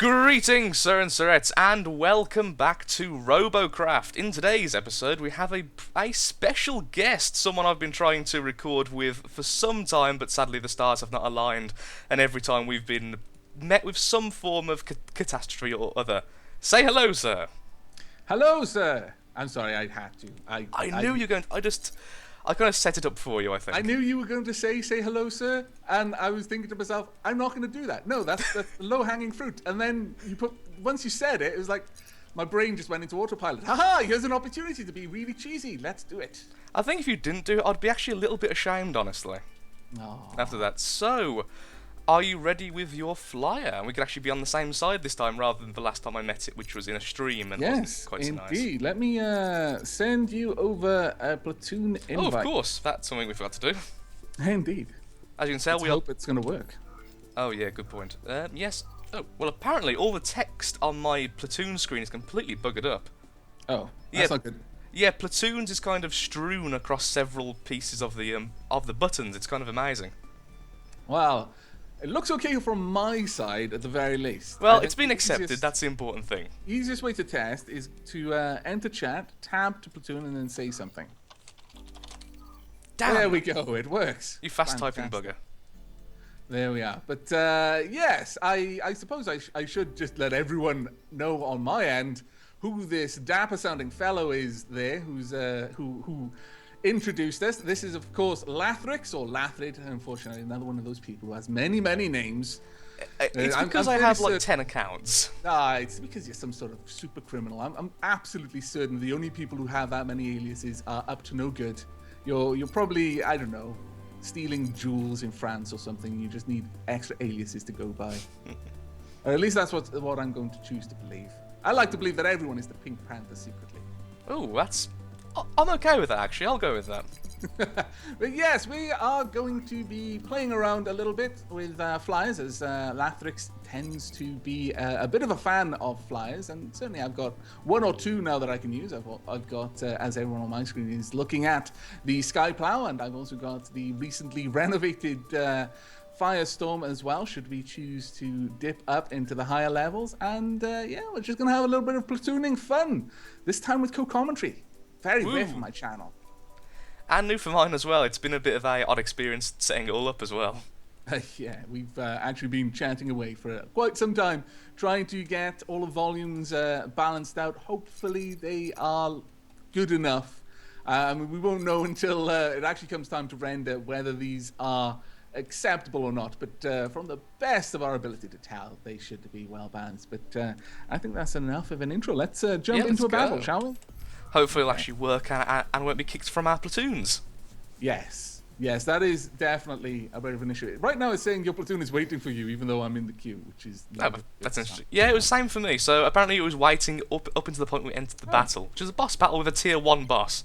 Greetings, sir and sirettes, and welcome back to Robocraft. In today's episode, we have a special guest, someone I've been trying to record with for some time, but sadly the stars have not aligned, and every time we've been met with some form of catastrophe or other. Say hello, sir. Hello, sir. I'm sorry, I had to. I knew you were going to... I kind of set it up for you, I think. I knew you were going to say hello, sir, and I was thinking to myself, I'm not going to do that. No, that's the low-hanging fruit. And then once you said it, it was like my brain just went into autopilot. Haha, here's an opportunity to be really cheesy. Let's do it. I think if you didn't do it, I'd be actually a little bit ashamed, honestly. Oh. After that. So, are you ready with your flyer? And we could actually be on the same side this time rather than the last time I met it, which was in a stream and wasn't quite so nice. Indeed. Let me send you over a platoon invite. Oh, of course. That's something we forgot to do. Indeed. As you can tell, I hope it's going to work. Oh, yeah, good point. Yes. Oh, well, apparently all the text on my platoon screen is completely buggered up. Oh, that's not good. Yeah, platoons is kind of strewn across several pieces of the buttons. It's kind of amazing. Wow. It looks okay from my side, at the very least. Well, it's been accepted. That's the important thing. Easiest way to test is to enter chat, tab to platoon, and then say something. Damn. There we go. It works. You fast typing bugger. There we are. But yes, I suppose I should just let everyone know on my end who this dapper-sounding fellow is there, who introduced us. This is, of course, Lathrix, or Lathrix, unfortunately, another one of those people who has many, many names. It's because I have, like, 10 accounts. It's because you're some sort of super criminal. I'm absolutely certain the only people who have that many aliases are up to no good. You're probably, I don't know, stealing jewels in France or something. You just need extra aliases to go by. Or at least that's what I'm going to choose to believe. I like to believe that everyone is the Pink Panther secretly. Oh, I'm okay with that, actually. I'll go with that. But yes, we are going to be playing around a little bit with flyers, as Lathrix tends to be a bit of a fan of flyers, and certainly I've got one or two now that I can use. I've got, as everyone on my screen is looking at, the Sky Plow, and I've also got the recently renovated Firestorm as well, should we choose to dip up into the higher levels. And yeah, we're just going to have a little bit of platooning fun, this time with co-commentary. Very rare for my channel. And new for mine as well. It's been a bit of an odd experience setting it all up as well. Yeah, we've actually been chatting away for quite some time, trying to get all the volumes balanced out. Hopefully they are good enough. We won't know until it actually comes time to render whether these are acceptable or not, but from the best of our ability to tell, they should be well balanced. But I think that's enough of an intro. Let's jump into a battle, shall we? Hopefully it'll actually work and won't be kicked from our platoons. Yes, that is definitely a bit of an issue. Right now it's saying your platoon is waiting for you, even though I'm in the queue, which is... that's interesting. Yeah, it was the same for me. So apparently it was waiting up until the point we entered the battle, which is a boss battle with a tier 1 boss.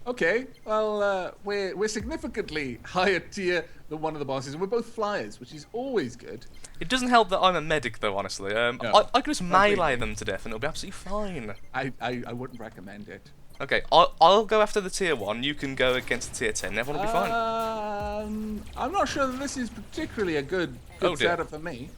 Okay, well, we're significantly higher tier than one of the bosses, and we're both flyers, which is always good. It doesn't help that I'm a medic, though, honestly. I could just melee them to death, and it'll be absolutely fine. I wouldn't recommend it. Okay, I'll go after the tier 1, you can go against the tier 10, everyone will be fine. I'm not sure that this is particularly a good setup for me.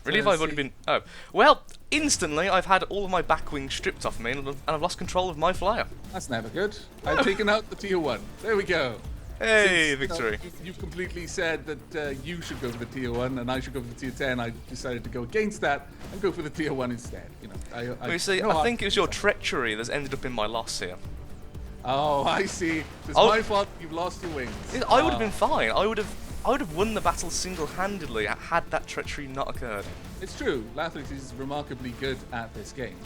Really, if I would have been... Oh, well, instantly I've had all of my back wings stripped off me, and I've lost control of my flyer. That's never good. I've taken out the tier 1. There we go. Hey, victory. You've completely said that you should go for the tier 1 and I should go for the tier 10. I decided to go against that and go for the tier 1 instead. You know, I think it was your treachery that's ended up in my loss here. Oh, I see. It's my fault you've lost your wings. I would have been fine. I would have won the battle single-handedly had that treachery not occurred. It's true. Lathrix is remarkably good at this game.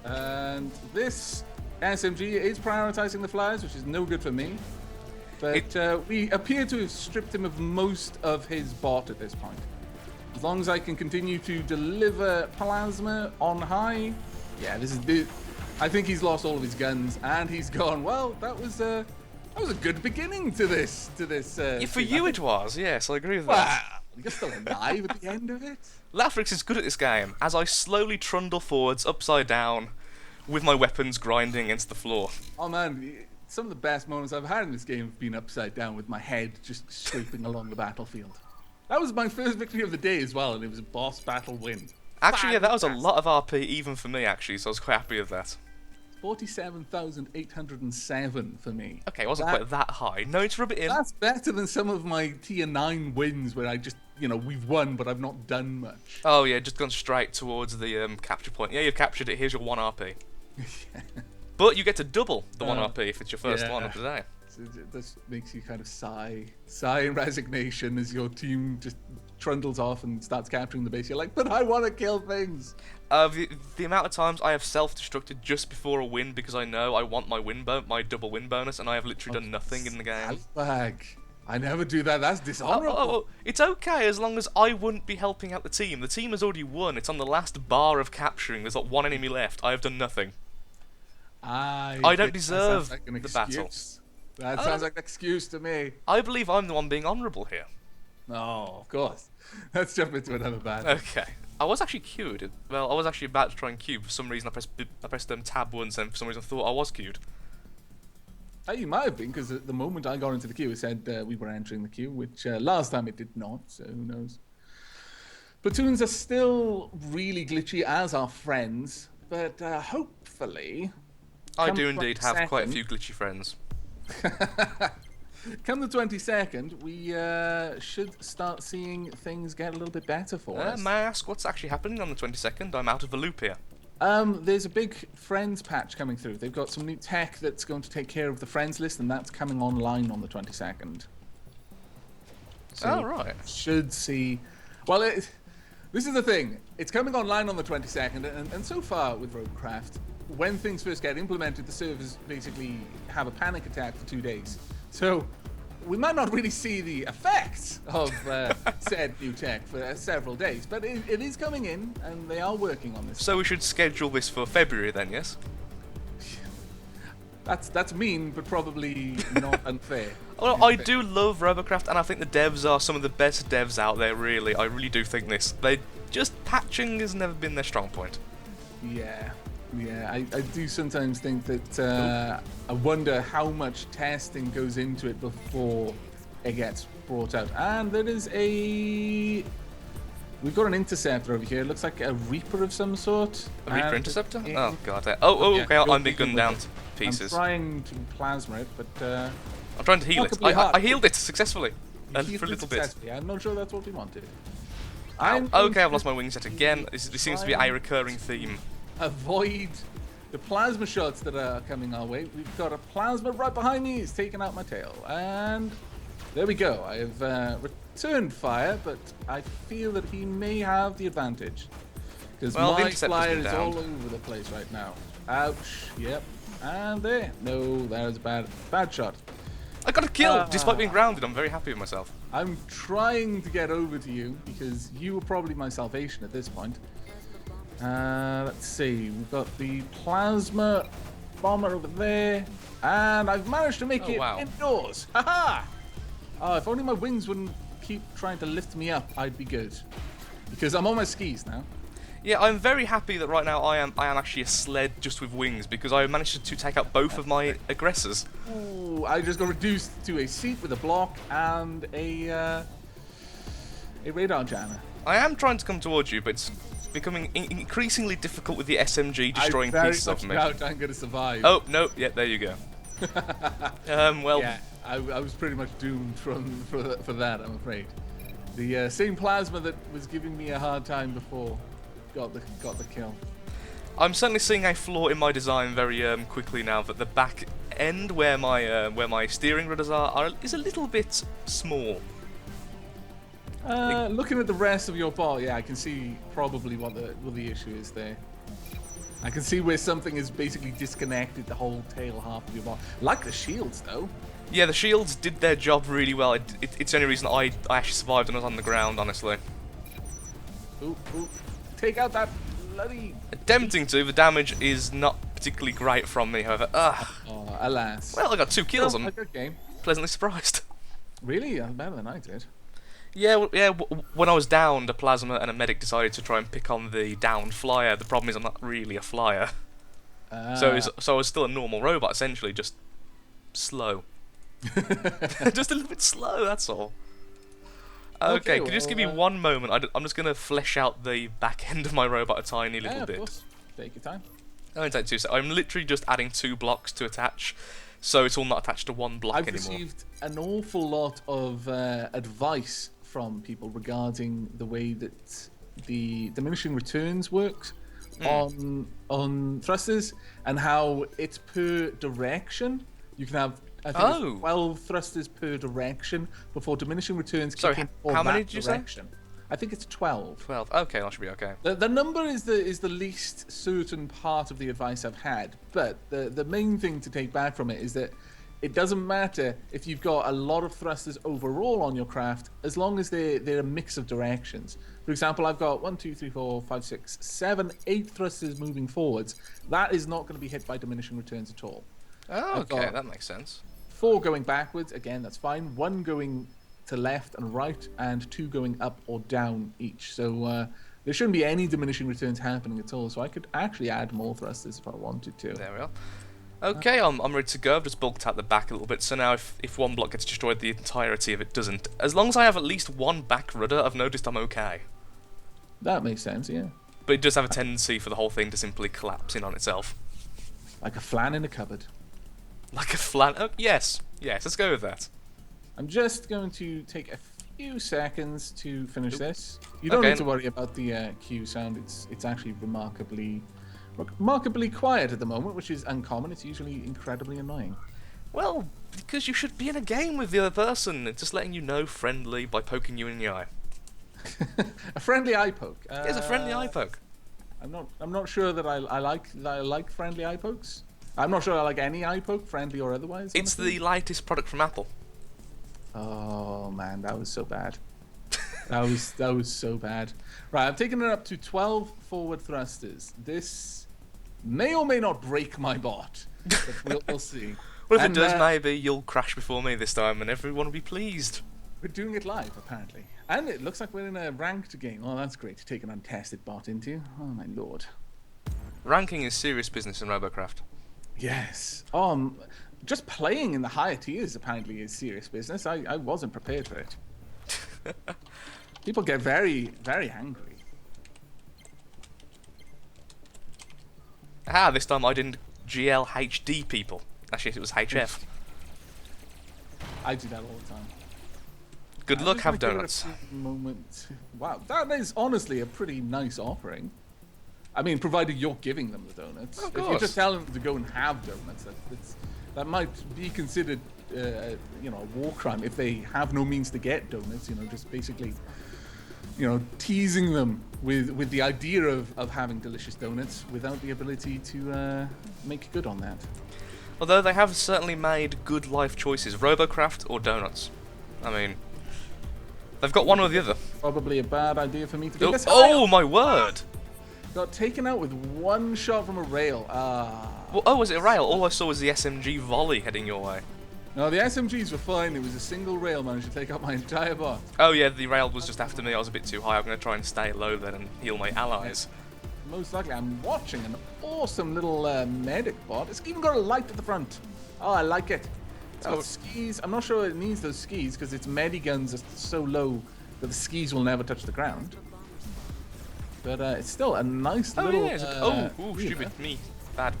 And this SMG is prioritizing the flyers, which is no good for me. But we appear to have stripped him of most of his bot at this point. As long as I can continue to deliver plasma on high, yeah, I think he's lost all of his guns and he's gone. Well, that was a good beginning to this. For you, it was. Yes, I agree with that. Wow, you're still alive at the end of it. Lathrix is good at this game. As I slowly trundle forwards, upside down, with my weapons grinding against the floor. Oh man. Some of the best moments I've had in this game have been upside down with my head just sweeping along the battlefield. That was my first victory of the day as well, and it was a boss battle win. Actually, yeah, that was a Fantastic. lot of RP even for me, actually, so I was quite happy with that. 47,807 for me. Okay, it wasn't quite that high. No need to rub it in. That's better than some of my tier 9 wins where I just, we've won, but I've not done much. Oh yeah, just gone straight towards the capture point. Yeah, you've captured it. Here's your 1 RP. But you get to double the 1 RP if it's your first one of the day. So this makes you kind of sigh in resignation as your team just trundles off and starts capturing the base. You're like, but I want to kill things. The amount of times I have self-destructed just before a win because I know I want my my double win bonus, and I have literally done nothing in the game. Aavak. I never do that. That's dishonorable. Oh, it's okay as long as I wouldn't be helping out the team. The team has already won. It's on the last bar of capturing. There's not one enemy left. I have done nothing. I don't deserve the battle. That sounds like an excuse to me. I believe I'm the one being honourable here. Oh, of course. Let's jump into another battle. Okay. I was actually queued. Well, I was actually about to try and queue. For some reason, I pressed tab once, and for some reason I thought I was queued. You might have been, because at the moment I got into the queue, it said we were entering the queue, which last time it did not, so who knows. Platoons are still really glitchy, as are friends, but hopefully... I do indeed have quite a few glitchy friends. Come the 22nd, we should start seeing things get a little bit better for us. May I ask what's actually happening on the 22nd? I'm out of the loop here. There's a big Friends patch coming through. They've got some new tech that's going to take care of the Friends list, and that's coming online on the 22nd. So right. Should see... Well, this is the thing. It's coming online on the 22nd, and so far with Robocraft, when things first get implemented, the servers basically have a panic attack for 2 days. So we might not really see the effects of said new tech for several days, but it is coming in, and they are working on this. So we should schedule this for February then, yes? That's mean, but probably not unfair. Well, I do love Robocraft, and I think the devs are some of the best devs out there, really. I really do think this. Patching has never been their strong point. Yeah, I do sometimes think that I wonder how much testing goes into it before it gets brought out. And there is we've got an interceptor over here. It looks like a Reaper of some sort. A Reaper interceptor? Oh god. Okay, I'm being gunned down to pieces. I'm trying to plasma it, but I'm trying to heal it. I healed it successfully. For a little bit. I'm not sure that's what we wanted. Okay, I've lost my wings yet again. This seems to be a recurring theme. Avoid the plasma shots that are coming our way. We've got a plasma right behind me. He's taking out my tail. And there we go. I have returned fire, but I feel that he may have the advantage. Because my flyer is all over the place right now. Ouch. Yep. And there. No, that was a bad shot. I got a kill despite being grounded. I'm very happy with myself. I'm trying to get over to you because you were probably my salvation at this point. Let's see. We've got the plasma bomber over there, and I've managed to make it indoors. Haha! Oh, if only my wings wouldn't keep trying to lift me up, I'd be good. Because I'm on my skis now. Yeah, I'm very happy that right now I am actually a sled just with wings, because I managed to take out both of my aggressors. Ooh, I just got reduced to a seat with a block and a radar jammer. I am trying to come towards you, but it's becoming increasingly difficult with the SMG destroying pieces of me. I'm going to survive. Oh, no, yeah, there you go. Well... Yeah, I was pretty much doomed for that, I'm afraid. The same plasma that was giving me a hard time before got the kill. I'm certainly seeing a flaw in my design very quickly now, that the back end where my steering rudders is a little bit small. Looking at the rest of your ball, yeah, I can see probably what the issue is there. I can see where something is basically disconnected the whole tail half of your ball. Like the shields, though. Yeah, the shields did their job really well. It's the only reason I actually survived and was on the ground, honestly. Ooh. Take out that bloody... Attempting to, the damage is not particularly great from me, however. Oh, alas. Well, I got 2 kills. I'm good game. pleasantly surprised. Really? Better than I did. Yeah, when I was downed, a plasma and a medic decided to try and pick on the downed flyer. The problem is I'm not really a flyer. So I was still a normal robot, essentially, just slow. Just a little bit slow, that's all. Okay, Okay, could you just give me well, one moment? I'm just going to flesh out the back end of my robot a tiny little yeah, of bit. course. Take your time. Only take 2 seconds. I'm literally just adding 2 blocks to attach, so it's all not attached to one block I've anymore. received an awful lot of advice from people regarding the way that the diminishing returns works on thrusters and how it's per direction. You can have I think it's 12 thrusters per direction before diminishing returns Sorry, kick in for how that many did you say? direction. I think it's 12. 12. Okay, that should be okay. The number is the least certain part of the advice I've had, but the main thing to take back from it is that it doesn't matter if you've got a lot of thrusters overall on your craft, as long as they're a mix of directions. For example, I've got 1, 2, 3, 4, 5, 6, 7, 8 thrusters moving forwards. That is not going to be hit by diminishing returns at all. Oh, okay, that makes sense. 4 going backwards, again, that's fine. 1 going to left and right, and 2 going up or down each. So there shouldn't be any diminishing returns happening at all. So I could actually add more thrusters if I wanted to. There we are. Okay, I'm ready to go. I've just bulked out the back a little bit, so now if one block gets destroyed, the entirety of it doesn't. As long as I have at least one back rudder, I've noticed I'm okay. That makes sense, yeah. But it does have a tendency for the whole thing to simply collapse in on itself. Like a flan in a cupboard. Like a flan... Oh, yes, let's go with that. I'm just going to take a few seconds to finish this. You don't need to worry about the Q sound. It's actually remarkably quiet at the moment, which is uncommon. It's usually incredibly annoying. Well, because you should be in a game with the other person. It's just letting you know friendly by poking you in the eye. A friendly eye poke. Yes, a friendly eye poke. I'm not sure that I like friendly eye pokes. I'm not sure I like any eye poke, friendly or otherwise. It's the lightest product from Apple. Oh man, that was so bad. that was so bad. Right, I've taken it up to 12 forward thrusters. This may or may not break my bot, but we'll see. Well, if it does, maybe you'll crash before me this time, and everyone will be pleased. We're doing it live, apparently, and it looks like we're in a ranked game. Oh, that's great to take an untested bot into. Oh my lord. Ranking is serious business in Robocraft. Yes. Just playing in the higher tiers apparently is serious business. I wasn't prepared for it. People get very, very angry. Ah, this time I didn't GLHD people. Actually, it was HF. I do that all the time. Good luck, have donuts. Moment. Wow, that is honestly a pretty nice offering. I mean, provided you're giving them the donuts. Of if you just tell them to go and have donuts, that might be considered, a war crime if they have no means to get donuts. Just basically, teasing them with the idea of having delicious donuts without the ability to make good on that. Although they have certainly made good life choices, Robocraft or donuts. I mean, they've got one or the other. Probably a bad idea for me to do this. Oh my word! Got taken out with one shot from a rail. Well, oh, was it a rail? All I saw was the SMG volley heading your way. No, the SMGs were fine. It was a single rail managed to take out my entire bot. Oh yeah, the rail was just after me. I was a bit too high. I'm going to try and stay low then and heal my allies. Most likely, I'm watching an awesome little medic bot. It's even got a light at the front. Oh, I like it. It's got skis. I'm not sure it needs those skis because its mediguns are so low that the skis will never touch the ground. But it's still a nice little... stupid me. Bad.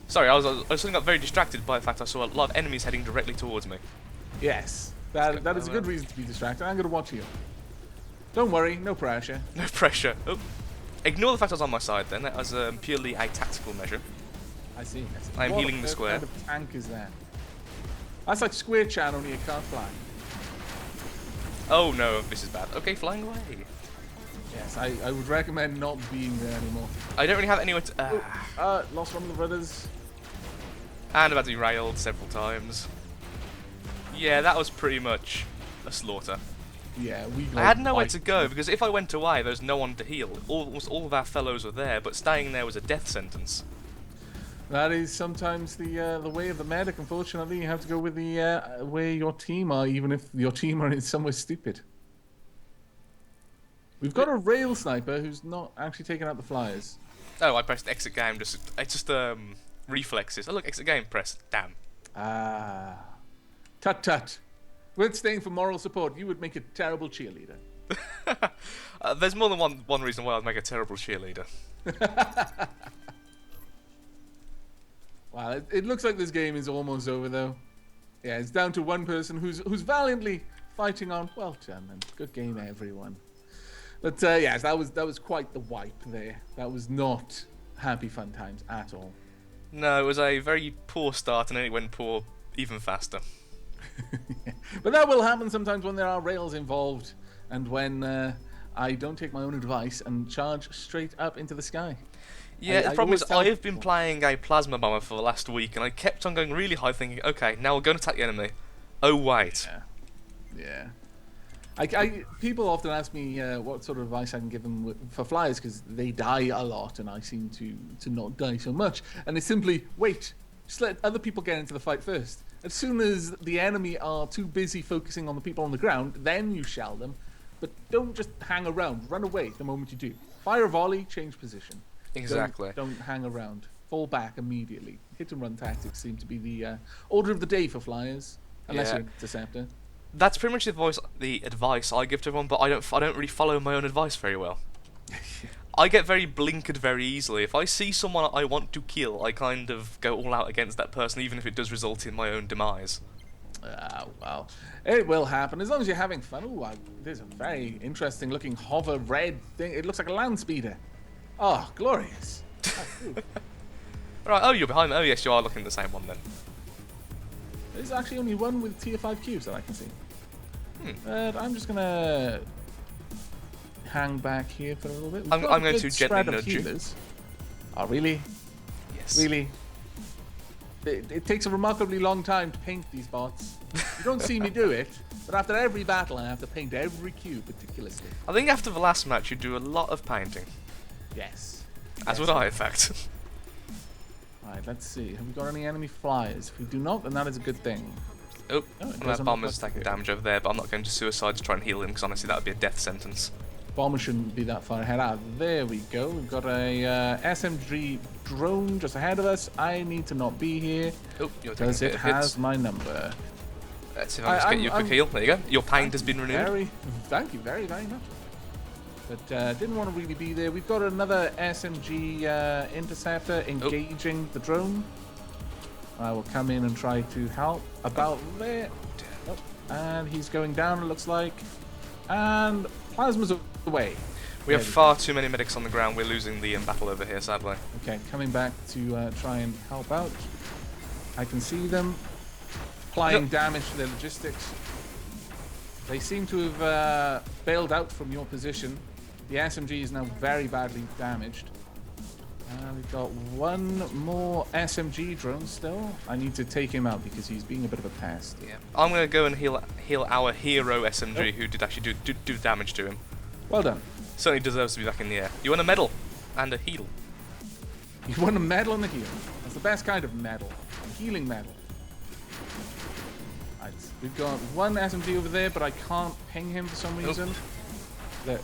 Sorry, I suddenly got very distracted by the fact I saw a lot of enemies heading directly towards me. Yes, that is a good reason to be distracted. I'm going to watch you. Don't worry, no pressure. No pressure. Oh. Ignore the fact I was on my side then. That was purely a tactical measure. I see. I'm healing the square. What kind of tank is that? That's like Square Chan, only it can't fly. Oh no, this is bad. Okay, flying away. Yes, I would recommend not being there anymore. I don't really have anywhere to... lost one of the brothers. And I've had to be railed several times. Yeah, that was pretty much a slaughter. Yeah, I had nowhere to go, because if I went away, there was no one to heal. Almost all of our fellows were there, but staying there was a death sentence. That is sometimes the way of the medic. Unfortunately, you have to go with the way your team are, even if your team are somewhere stupid. We've got a rail sniper who's not actually taking out the flyers. Oh, I pressed exit game. It's just reflexes. Oh look, exit game. Press. Damn. Tut tut. We're staying for moral support. You would make a terrible cheerleader. There's more than one reason why I'd make a terrible cheerleader. Wow, it looks like this game is almost over, though. Yeah, it's down to one person who's valiantly fighting on. Well done, and good game, everyone. But yes, that was quite the wipe there. That was not happy fun times at all. No, it was a very poor start, and then it went poor even faster. Yeah. But that will happen sometimes when there are rails involved, and when I don't take my own advice and charge straight up into the sky. Yeah, the problem is I have been playing a plasma bomber for the last week, and I kept on going really high, thinking, okay, now we're going to attack the enemy. Oh wait. Yeah. People often ask me what sort of advice I can give them for flyers, because they die a lot, and I seem to not die so much. And it's simply wait, just let other people get into the fight first. As soon as the enemy are too busy focusing on the people on the ground, then you shell them. But don't just hang around. Run away the moment you do. Fire a volley, change position. Exactly. Don't hang around. Fall back immediately. Hit and run tactics seem to be the order of the day for flyers, unless you're an interceptor. That's pretty much the advice I give to everyone, but I don't really follow my own advice very well. I get very blinkered very easily. If I see someone I want to kill, I kind of go all out against that person, even if it does result in my own demise. Well, it will happen as long as you're having fun. Ooh, there's a very interesting looking hover red thing. It looks like a land speeder. Oh, glorious. Right, oh, you're behind me. Oh, yes, you are looking at the same one then. There's actually only one with tier 5 cubes that I can see. But I'm just going to hang back here for a little bit. I'm going to gently nudge you. Oh, really? Yes. Really? It takes a remarkably long time to paint these bots. You don't see me do it, but after every battle I have to paint every cube meticulously. I think after the last match you do a lot of painting. Yes. As would I, in fact. Right, let's see. Have we got any enemy flyers? If we do not, then that is a good thing. Oh, one of our bombers taking damage over there, but I'm not going to suicide to try and heal him, because honestly that would be a death sentence. Bomber shouldn't be that far ahead. There we go. We've got a SMG drone just ahead of us. I need to not be here, because it has my number. Let's see if I can just get you a quick heal. There you go. Your paint has been renewed. Thank you very, very much. But didn't want to really be there. We've got another SMG interceptor engaging the drone. I will come in and try to help about there. Oh, and he's going down, it looks like. And plasma's away. We have far too many medics on the ground. We're losing the battle over here, sadly. Okay, coming back to try and help out. I can see them applying damage to their logistics. They seem to have bailed out from your position. The SMG is now very badly damaged. We've got one more SMG drone still. I need to take him out because he's being a bit of a pest. Yeah, I'm going to go and heal our hero SMG who did actually do damage to him. Well done. Certainly deserves to be back in the air. You want a medal and a heal. You want a medal and a heal. That's the best kind of medal. A healing medal. Right, we've got one SMG over there, but I can't ping him for some reason.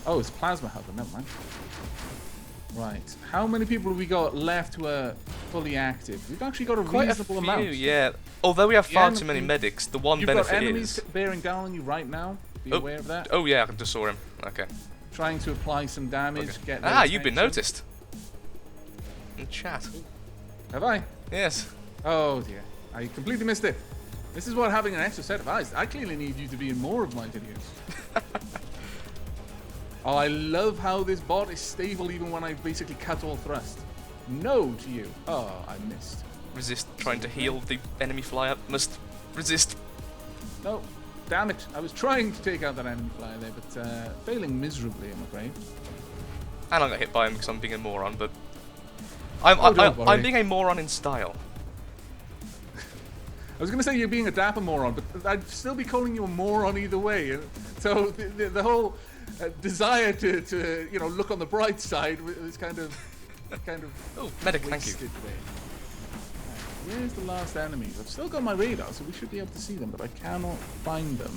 Oh, it's plasma helper. Never mind. Right. How many people have we got left who are fully active? We've actually got a reasonable amount. Yeah. Although we have far too many medics, the one benefit is... You've got enemies bearing down on you right now. Be aware of that. Oh, yeah, I just saw him. Okay. Trying to apply some damage. Okay. You've been noticed. In chat. Have I? Yes. Oh, dear. I completely missed it. This is what having an extra set of eyes. I clearly need you to be in more of my videos. Oh, I love how this bot is stable even when I basically cut all thrust. No to you. Oh, I missed. Resist trying to heal the enemy flyer. Must resist. No, damn it. I was trying to take out that enemy flyer there, but failing miserably, I'm afraid. And I got hit by him because I'm being a moron, but... I'm being a moron in style. I was going to say you're being a dapper moron, but I'd still be calling you a moron either way. So the whole... desire to look on the bright side is kind of oh, medic, thank you. Where's the last enemies? I've still got my radar, so we should be able to see them, but I cannot find them.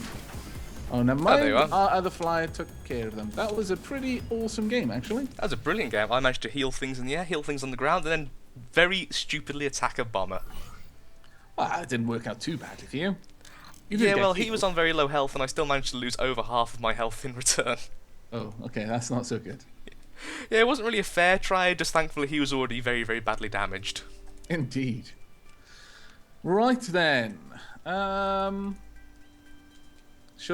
Oh, never mind. There you are. Our other flyer took care of them. That was a pretty awesome game, actually. That was a brilliant game. I managed to heal things in the air, heal things on the ground, and then very stupidly attack a bomber. Well, it didn't work out too badly for you. You did Yeah, get well, he healed. was on very low health, and I still managed to lose over half of my health in return. Oh, okay, that's not so good. Yeah, it wasn't really a fair trade, just thankfully he was already very, very badly damaged. Indeed. Right then. Shall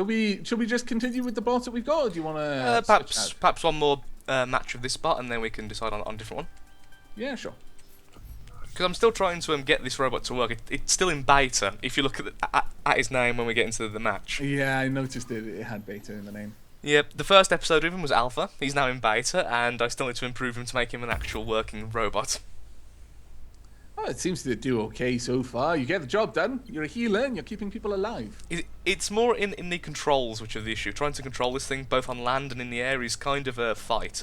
we just continue with the bots that we've got, or do you want to switch out? Perhaps one more match of this bot, and then we can decide on a different one. Yeah, sure. Because I'm still trying to get this robot to work. It's still in beta, if you look at his name when we get into the match. Yeah, I noticed it had beta in the name. Yep, the first episode of him was alpha. He's now in beta, and I still need to improve him to make him an actual working robot. Oh, it seems to do okay so far. You get the job done. You're a healer and you're keeping people alive. It's more in the controls which are the issue. Trying to control this thing both on land and in the air is kind of a fight.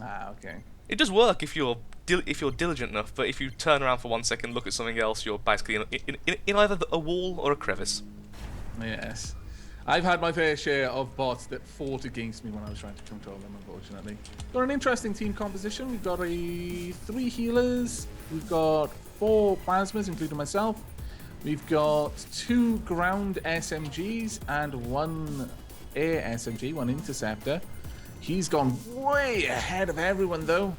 Ah, okay. It does work if you're diligent enough, but if you turn around for 1 second, look at something else, you're basically in either a wall or a crevice. Yes. I've had my fair share of bots that fought against me when I was trying to control them, unfortunately. Got an interesting team composition. We've got 3 healers. We've got 4 plasmas, including myself. We've got 2 ground SMGs and 1 air SMG, 1 interceptor. He's gone way ahead of everyone, though.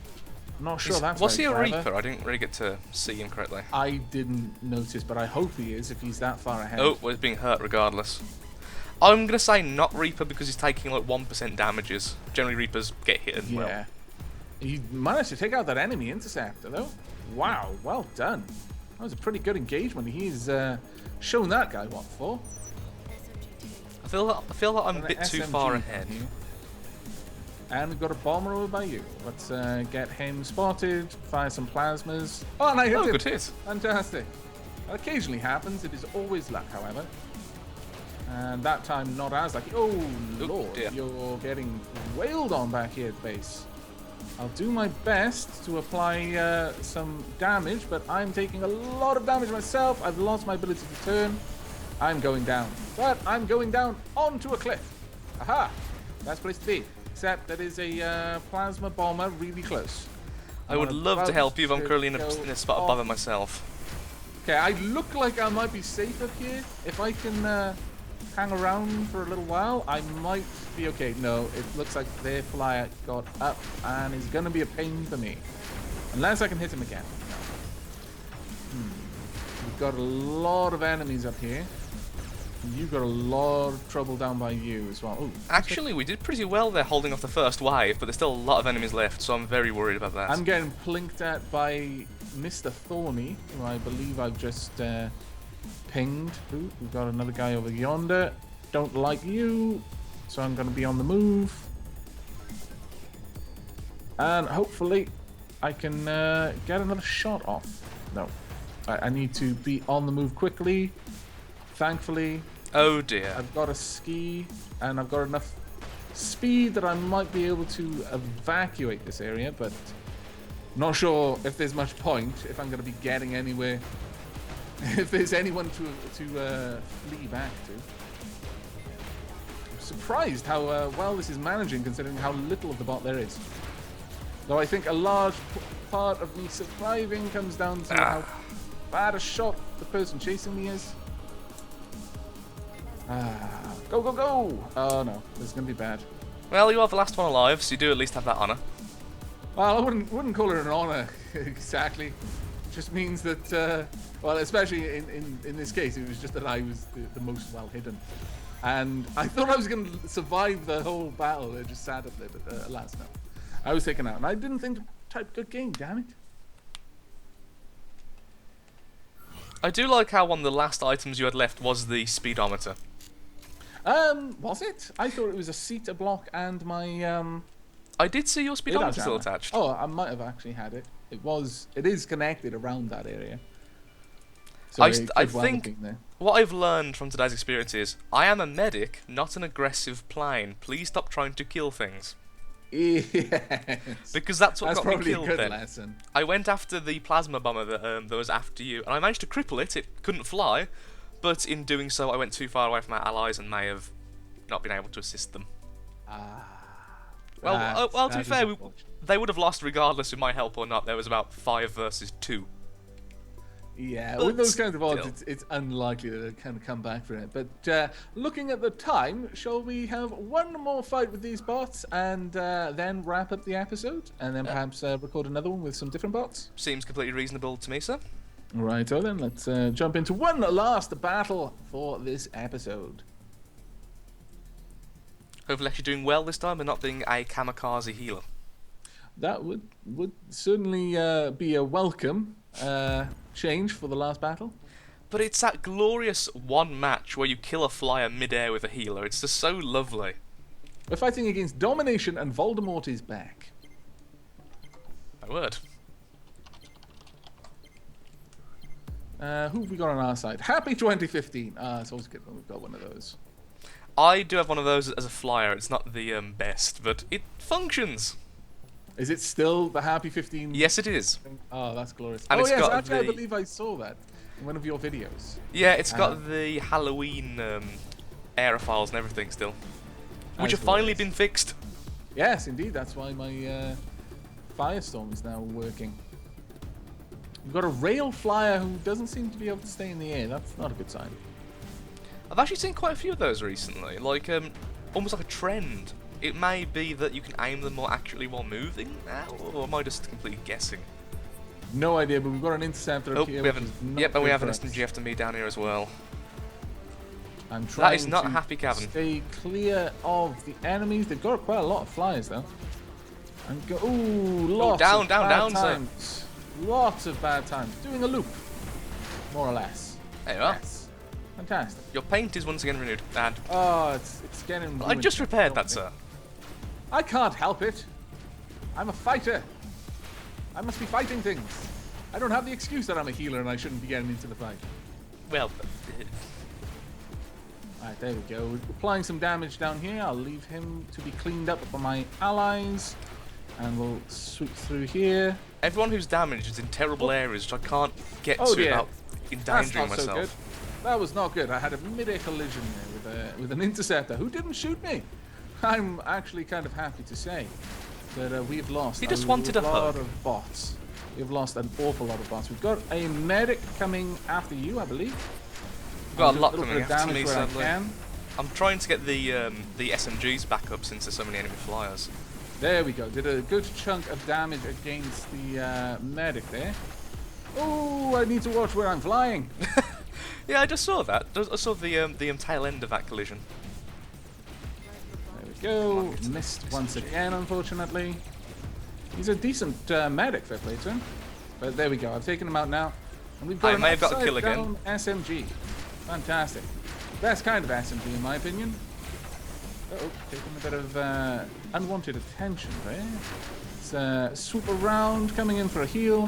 I'm not sure that's Was he a very clever. Reaper? I didn't really get to see him correctly. I didn't notice, but I hope he is if he's that far ahead. Oh, well, he's being hurt regardless. I'm going to say not Reaper because he's taking like 1% damages. Generally, Reapers get hit as well. Yeah. He managed to take out that enemy interceptor, though. Wow, well done. That was a pretty good engagement. He's shown that guy what for. I feel like I'm a bit too far SMG ahead. here. And we've got a bomber over by you. Let's get him spotted, fire some plasmas. Oh, and I hit him. Good hit. Fantastic. That occasionally happens. It is always luck, however. And that time not as lucky. Oh, Lord. Dear. You're getting wailed on back here at base. I'll do my best to apply some damage, but I'm taking a lot of damage myself. I've lost my ability to turn. I'm going down. But I'm going down onto a cliff. Aha! Best place to be. Except that is a plasma bomber really close. I would love to help you, but I'm currently in a spot above it myself. Okay, I look like I might be safe up here. If I can hang around for a little while, I might be okay. No, it looks like their flyer got up and is going to be a pain for me. Unless I can hit him again. No. We've got a lot of enemies up here. You've got a lot of trouble down by you as well. Ooh, Actually, we did pretty well there holding off the first wave, but there's still a lot of enemies left, so I'm very worried about that. I'm getting plinked at by Mr. Thorny, who I believe I've just pinged. Ooh, we've got another guy over yonder. Don't like you, so I'm going to be on the move. And hopefully I can get another shot off. No, I need to be on the move quickly. Thankfully, Oh dear. I've got a ski and I've got enough speed that I might be able to evacuate this area, but not sure if there's much point, if I'm going to be getting anywhere, if there's anyone to flee back to. I'm surprised how well this is managing considering how little of the bot there is. Though I think a large part of me surviving comes down to how bad a shot the person chasing me is. Go, go, go! Oh no, this is going to be bad. Well, you are the last one alive, so you do at least have that honour. Well, I wouldn't call it an honour exactly. It just means that, well, especially in this case, it was just that I was the most well hidden. And I thought I was going to survive the whole battle. I just sat up there, but alas, no. I was taken out, and I didn't think to type good game, damn it. I do like how one of the last items you had left was the speedometer. Was it? I thought it was a seat, a block, and my I did see your speedometer still attached. Oh, I might have actually had it. It is connected around that area. So I it could well have think been there. what I've learned from today's experience is I am a medic, not an aggressive plane. Please stop trying to kill things. Yes. Because that's what got me probably killed a good then. lesson. I went after the plasma bomber that was after you, and I managed to cripple it. It couldn't fly, but in doing so, I went too far away from our allies and may have not been able to assist them. Well, to be fair, they would have lost regardless of my help or not. There was about 5 versus 2. Yeah, But with those kinds of odds, still. it's unlikely that it can come back from it. But looking at the time, shall we have one more fight with these bots and then wrap up the episode? And then perhaps record another one with some different bots? Seems completely reasonable to me, sir. Righto then, let's jump into one last battle for this episode. Hopefully actually doing well this time and not being a kamikaze healer. That would certainly be a welcome change for the last battle. But it's that glorious one match where you kill a flyer mid-air with a healer. It's just so lovely. We're fighting against Domination and Voldemort is back. My word. Who have we got on our side? Happy 2015. It's always good when we've got one of those. I do have one of those as a flyer. It's not the best, but it functions. Is it still the Happy 15? Yes, it is. Oh, that's glorious. And oh, it's yes, got actually, I the- believe I saw that in one of your videos. Yeah, it's got the Halloween aerofiles and everything still, which have finally been fixed. Yes, indeed. That's why my Firestorm is now working. We've got a rail flyer who doesn't seem to be able to stay in the air. That's not a good sign. I've actually seen quite a few of those recently, like almost like a trend. It may be that you can aim them more accurately while moving now, or am I just completely guessing? No idea, but we've got an interceptor Oh, up here. we have which an, is not yep, and we good have an for us. SMG after me down here as well. I'm trying That is not to a happy cavern. stay clear of the enemies. They've got quite a lot of flyers though. And go. Ooh, lots down, of down, bad down, sir. times. Lots of bad times. Doing a loop, more or less. There you are. Yes. Fantastic. Your paint is once again renewed, and Oh, it's getting. I ruined. just repaired that, sir. I can't help it. I'm a fighter. I must be fighting things. I don't have the excuse that I'm a healer and I shouldn't be getting into the fight. Well, Alright, there we go. We're applying some damage down here. I'll leave him to be cleaned up by my allies. And we'll swoop through here. everyone who's damaged is in terrible areas which I can't get Oh, to dear. without That's endangering not so good. myself. That was not good. I had a mid-air collision there with an interceptor who didn't shoot me. I'm actually kind of happy to say that we've lost He just wanted a lot hug. of bots. We've lost an awful lot of bots. We've got a medic coming after you, I believe. We've got a Do lot little coming bit of after me, damage where I sadly. can. I'm trying to get the SMGs back up since there's so many enemy flyers. There we go. Did a good chunk of damage against the medic there. Oh, I need to watch where I'm flying. Yeah, I just saw that. I saw the tail end of that collision. There we go. Missed once again, unfortunately. He's a decent medic, fair play to him. But there we go. I've taken him out now. And we've got I an may have got a kill upside-down SMG. Fantastic. Best kind of SMG, in my opinion. Uh-oh, taking a bit of unwanted attention there. Let's swoop around, coming in for a heal.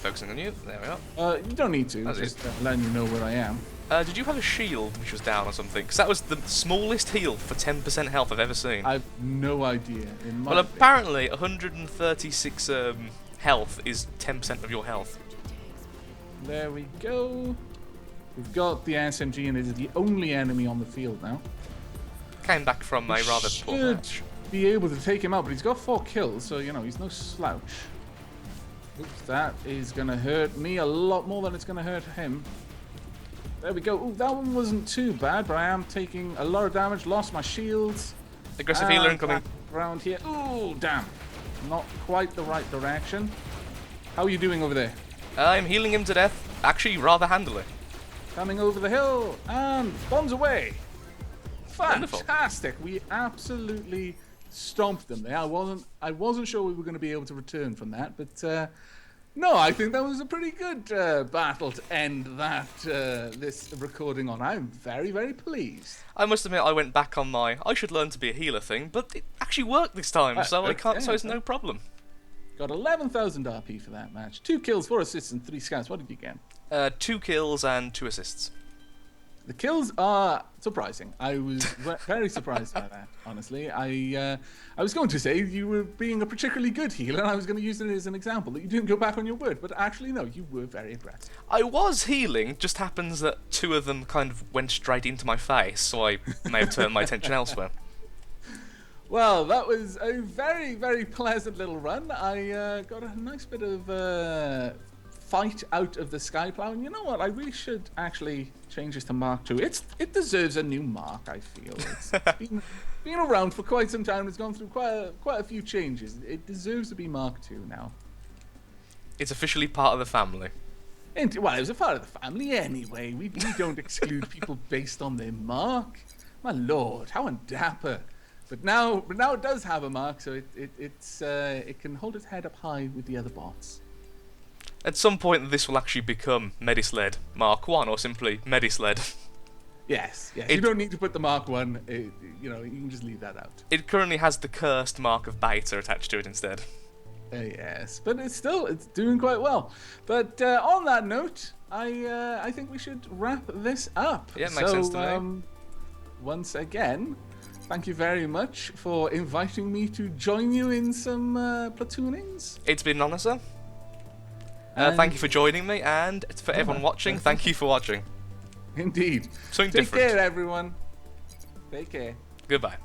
Focusing on you. There we are. You don't need to, That's just letting you know where I am. Did you have a shield which was down or something? Because that was the smallest heal for 10% health I've ever seen. I've no idea. It might Well, be. apparently 136 health is 10% of your health. There we go. We've got the SMG, and it is the only enemy on the field now. Came back from a rather poor Should match. be able to take him out, but he's got 4 kills, so you know he's no slouch. Oops, that is gonna hurt me a lot more than it's gonna hurt him. There we go. Ooh, that one wasn't too bad, but I am taking a lot of damage. Lost my shields. Aggressive healer incoming. Back around here. Ooh, damn. Not quite the right direction. How are you doing over there? I'm healing him to death. Actually, rather handily. Coming over the hill and bombs away. Wonderful. Fantastic. We absolutely stomped them there. I wasn't sure we were going to be able to return from that, but no, I think that was a pretty good battle to end that this recording on. I'm very, very pleased. I must admit, I went back on my I should learn to be a healer thing, but it actually worked this time, so I can't. So it's no problem. Got 11,000 RP for that match. 2 kills, 4 assists, and 3 scouts. What did you get? 2 kills and 2 assists. The kills are surprising. I was very surprised by that, honestly. I was going to say you were being a particularly good healer, and I was going to use it as an example that you didn't go back on your word, but actually, no, you were very aggressive. I was healing, just happens that 2 of them kind of went straight into my face, so I may have turned my attention elsewhere. Well, that was a very, very pleasant little run. I got a nice bit of fight out of the Skyplow. And you know what? I really should actually change this to Mark 2. It deserves a new mark, I feel. It's been around for quite some time. It's gone through quite a few changes. It deserves to be Mark 2 now. It's officially part of the family. Well, it was a part of the family anyway. We don't exclude people based on their mark. My lord, how undapper. But now it does have a mark, so it can hold its head up high with the other bots. At some point, this will actually become Medisled Mark 1, or simply Medisled. Yes. You don't need to put the Mark 1, you can just leave that out. It currently has the cursed mark of Beta attached to it instead. Yes, but it's doing quite well. But on that note, I think we should wrap this up. Yeah, makes sense to me. Once again, thank you very much for inviting me to join you in some platoonings. It's been an honour, sir. Thank you for joining me, and for everyone watching, thank you for watching. Indeed. Something Take different. care, everyone. Take care. Goodbye.